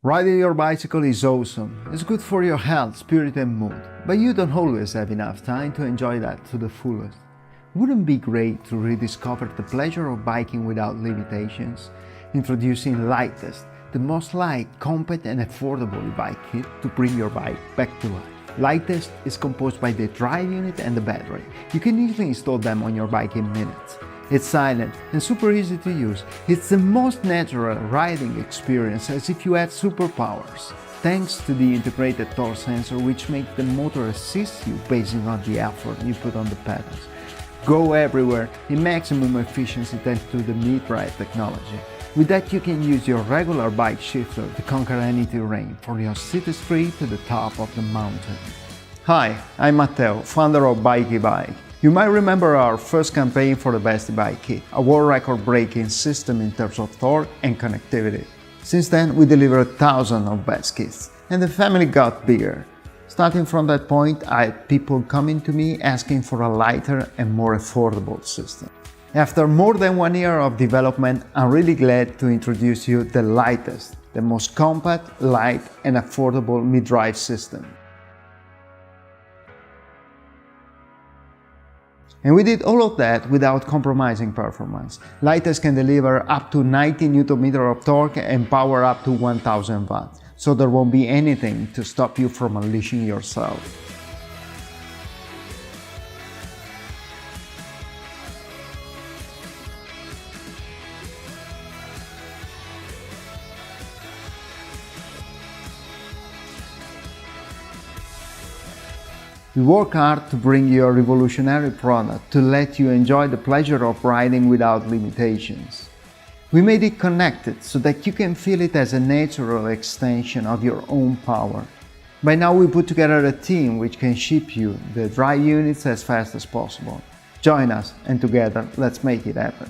Riding your bicycle is awesome. It's good for your health, spirit and mood, but you don't always have enough time to enjoy that to the fullest. Wouldn't it be great to rediscover the pleasure of biking without limitations? Introducing BIKE, the most light, compact and affordable e-bike kit to bring your bike back to life. BIKE is composed by the drive unit and the battery. You can easily install them on your bike in minutes. It's silent and super easy to use. It's the most natural riding experience, as if you had superpowers. Thanks to the integrated torque sensor, which makes the motor assist you based on the effort you put on the pedals. Go everywhere in maximum efficiency thanks to the mid-ride technology. With that, you can use your regular bike shifter to conquer any terrain, from your city street to the top of the mountain. Hi, I'm Matteo, founder of BIKE. You might remember our first campaign for the best e-bike kit, a world record-breaking system in terms of torque and connectivity. Since then, we delivered thousands of best kits, and the family got bigger. Starting from that point, I had people coming to me asking for a lighter and more affordable system. After more than 1 year of development, I'm really glad to introduce you the BIKE, the most compact, light and affordable mid-drive system. And we did all of that without compromising performance. BIKE can deliver up to 90 Nm of torque and power up to 1000 watts, so there won't be anything to stop you from unleashing yourself. We work hard to bring you a revolutionary product to let you enjoy the pleasure of riding without limitations. We made it connected so that you can feel it as a natural extension of your own power. By now we put together a team which can ship you the drive units as fast as possible. Join us and together let's make it happen.